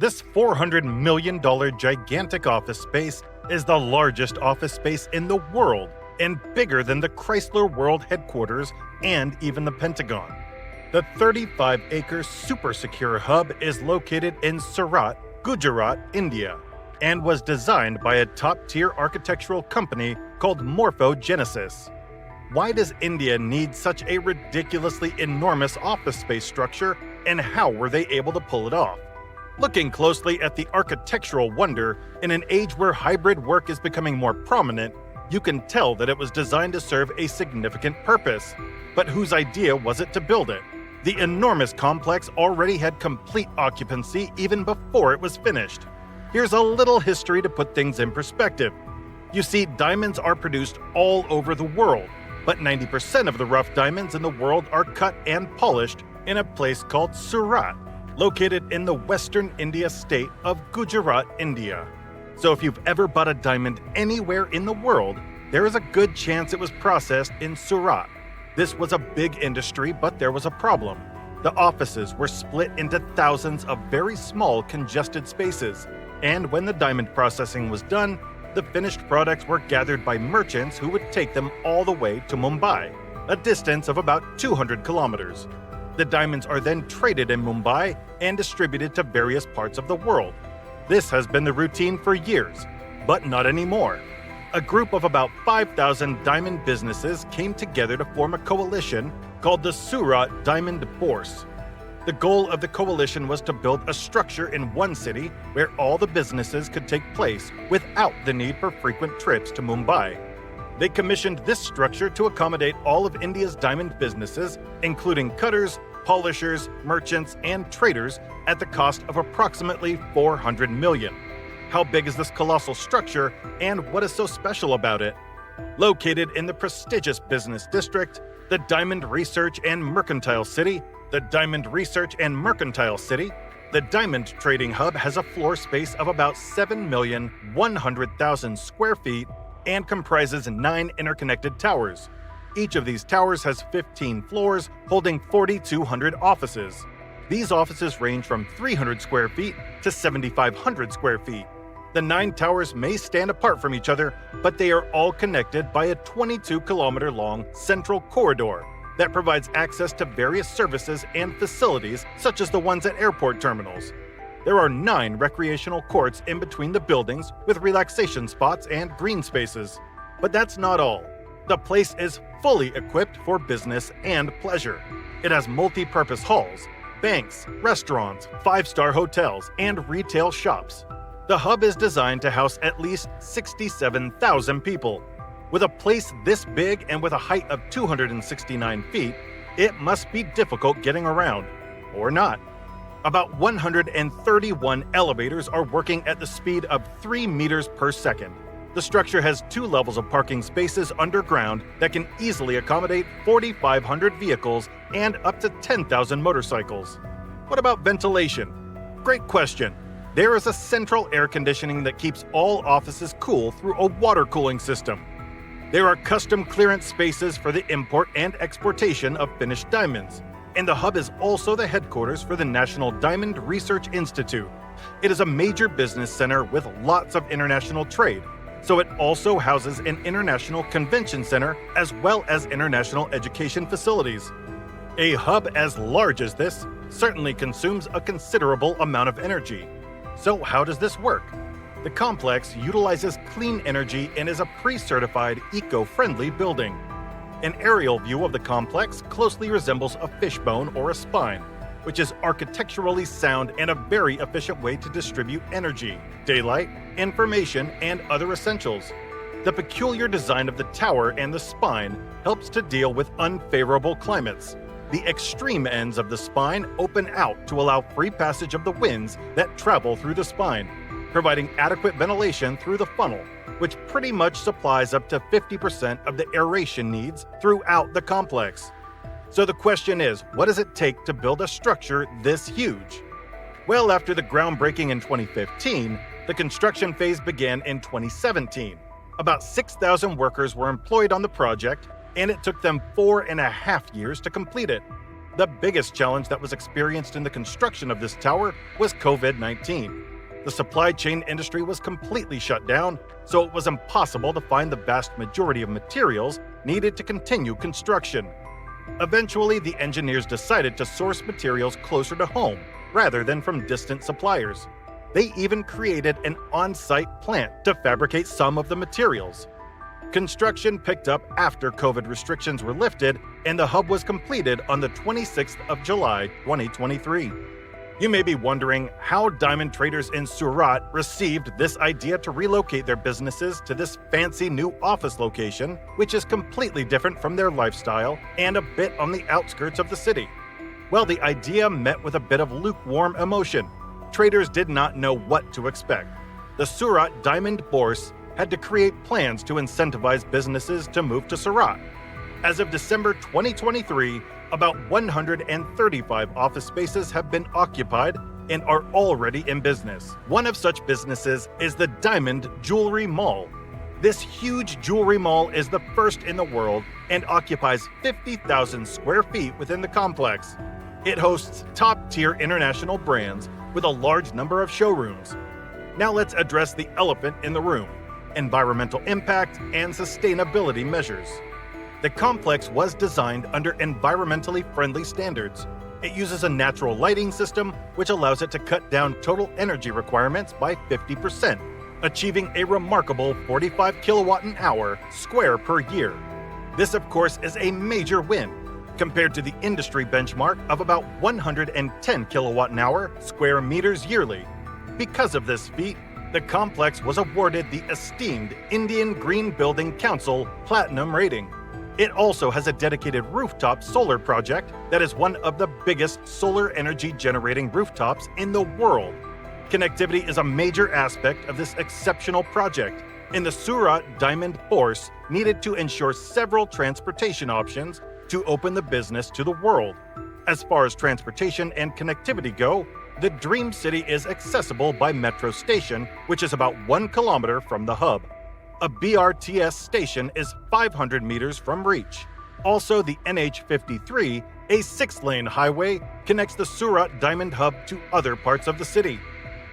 This $400 million gigantic office space is the largest office space in the world and bigger than the Chrysler World Headquarters and even the Pentagon. The 35-acre super secure hub is located in Surat, Gujarat, India, and was designed by a top-tier architectural company called Morphogenesis. Why does India need such a ridiculously enormous office space structure, and how were they able to pull it off? Looking closely at the architectural wonder, in an age where hybrid work is becoming more prominent, you can tell that it was designed to serve a significant purpose. But whose idea was it to build it? The enormous complex already had complete occupancy even before it was finished. Here's a little history to put things in perspective. You see, diamonds are produced all over the world, but 90% of the rough diamonds in the world are cut and polished in a place called Surat, located in the western India state of Gujarat, India. So if you've ever bought a diamond anywhere in the world, there is a good chance it was processed in Surat. This was a big industry, but there was a problem. The offices were split into thousands of very small, congested spaces, and when the diamond processing was done, the finished products were gathered by merchants who would take them all the way to Mumbai, a distance of about 200 kilometers. The diamonds are then traded in Mumbai and distributed to various parts of the world. This has been the routine for years, but not anymore. A group of about 5,000 diamond businesses came together to form a coalition called the Surat Diamond Bourse. The goal of the coalition was to build a structure in one city where all the businesses could take place without the need for frequent trips to Mumbai. They commissioned this structure to accommodate all of India's diamond businesses, including cutters, polishers, merchants, and traders, at the cost of approximately $400 million. How big is this colossal structure, and what is so special about it? Located in the prestigious business district, the Diamond Research and Mercantile City, the Diamond Trading Hub has a floor space of about 7,100,000 square feet and comprises 9 interconnected towers. Each of these towers has 15 floors, holding 4,200 offices. These offices range from 300 square feet to 7,500 square feet. The 9 towers may stand apart from each other, but they are all connected by a 22-kilometer-long central corridor that provides access to various services and facilities, such as the ones at airport terminals. There are 9 recreational courts in between the buildings with relaxation spots and green spaces. But that's not all. The place is fully equipped for business and pleasure. It has multi-purpose halls, banks, restaurants, 5-star hotels, and retail shops. The hub is designed to house at least 67,000 people. With a place this big and with a height of 269 feet, it must be difficult getting around. Or not. About 131 elevators are working at the speed of 3 meters per second. The structure has 2 levels of parking spaces underground that can easily accommodate 4,500 vehicles and up to 10,000 motorcycles. What about ventilation? Great question. There is a central air conditioning that keeps all offices cool through a water cooling system. There are custom clearance spaces for the import and exportation of finished diamonds. And the hub is also the headquarters for the National Diamond Research Institute. It is a major business center with lots of international trade. So it also houses an international convention center as well as international education facilities. A hub as large as this certainly consumes a considerable amount of energy. So how does this work? The complex utilizes clean energy and is a pre-certified eco-friendly building. An aerial view of the complex closely resembles a fishbone or a spine, which is architecturally sound and a very efficient way to distribute energy, daylight, information, and other essentials. The peculiar design of the tower and the spine helps to deal with unfavorable climates. The extreme ends of the spine open out to allow free passage of the winds that travel through the spine, providing adequate ventilation through the funnel, which pretty much supplies up to 50% of the aeration needs throughout the complex. So the question is, what does it take to build a structure this huge? Well, after the groundbreaking in 2015, the construction phase began in 2017. About 6,000 workers were employed on the project, and it took them 4.5 years to complete it. The biggest challenge that was experienced in the construction of this tower was COVID-19. The supply chain industry was completely shut down, so it was impossible to find the vast majority of materials needed to continue construction. Eventually, the engineers decided to source materials closer to home rather than from distant suppliers. They even created an on-site plant to fabricate some of the materials. Construction picked up after COVID restrictions were lifted, and the hub was completed on the 26th of July, 2023. You may be wondering how diamond traders in Surat received this idea to relocate their businesses to this fancy new office location, which is completely different from their lifestyle and a bit on the outskirts of the city. Well, the idea met with a bit of lukewarm emotion. Traders did not know what to expect. The Surat Diamond Bourse had to create plans to incentivize businesses to move to Surat. As of December 2023, about 135 office spaces have been occupied and are already in business. One of such businesses is the Diamond Jewelry Mall. This huge jewelry mall is the first in the world and occupies 50,000 square feet within the complex. It hosts top-tier international brands with a large number of showrooms. Now let's address the elephant in the room: environmental impact and sustainability measures. The complex was designed under environmentally friendly standards. It uses a natural lighting system which allows it to cut down total energy requirements by 50%, achieving a remarkable 45 kilowatt an hour square per year. This, of course, is a major win compared to the industry benchmark of about 110 kilowatt an hour square meters yearly. Because of this feat, the complex was awarded the esteemed Indian Green Building Council Platinum rating. It also has a dedicated rooftop solar project that is one of the biggest solar energy generating rooftops in the world. Connectivity is a major aspect of this exceptional project, and the Surat Diamond Bourse needed to ensure several transportation options to open the business to the world. As far as transportation and connectivity go, the Dream City is accessible by metro station, which is about 1 kilometer from the hub. A BRTS station is 500 meters from reach. Also, the NH53, a 6-lane highway, connects the Surat Diamond Hub to other parts of the city.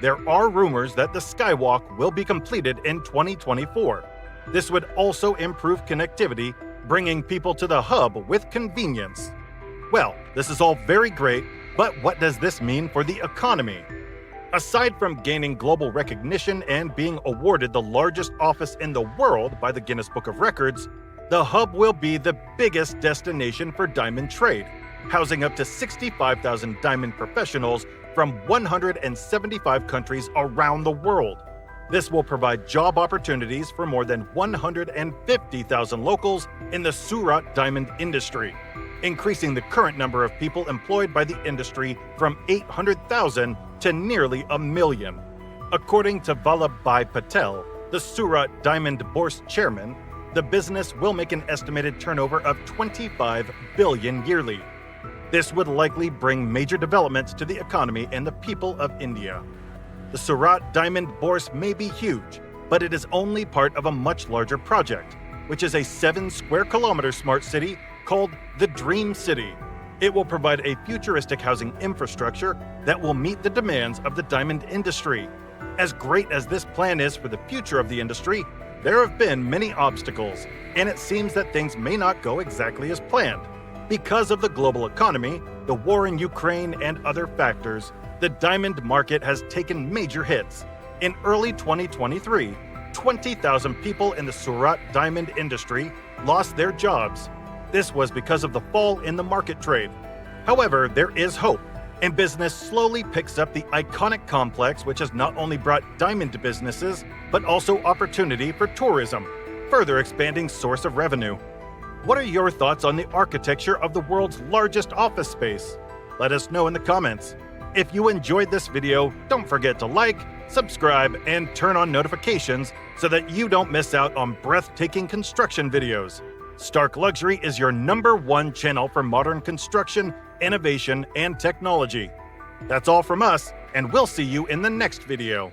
There are rumors that the skywalk will be completed in 2024. This would also improve connectivity, bringing people to the hub with convenience. Well, this is all very great, but what does this mean for the economy? Aside from gaining global recognition and being awarded the largest office in the world by the Guinness Book of Records, the hub will be the biggest destination for diamond trade, housing up to 65,000 diamond professionals from 175 countries around the world. This will provide job opportunities for more than 150,000 locals in the Surat diamond industry, increasing the current number of people employed by the industry from 800,000 to nearly 1 million. According to Vallabhbhai Patel, the Surat Diamond Bourse chairman, the business will make an estimated turnover of 25 billion yearly. This would likely bring major developments to the economy and the people of India. The Surat Diamond Bourse may be huge, but it is only part of a much larger project, which is a 7 square kilometer smart city called the Dream City. It will provide a futuristic housing infrastructure that will meet the demands of the diamond industry. As great as this plan is for the future of the industry, there have been many obstacles, and it seems that things may not go exactly as planned. Because of the global economy, the war in Ukraine, and other factors, the diamond market has taken major hits. In early 2023, 20,000 people in the Surat diamond industry lost their jobs. This was because of the fall in the market trade. However, there is hope, and business slowly picks up the iconic complex, which has not only brought diamond businesses, but also opportunity for tourism, further expanding source of revenue. What are your thoughts on the architecture of the world's largest office space? Let us know in the comments. If you enjoyed this video, don't forget to like, subscribe, and turn on notifications so that you don't miss out on breathtaking construction videos. Stark Luxury is your #1 channel for modern construction, innovation, and technology. That's all from us, and we'll see you in the next video.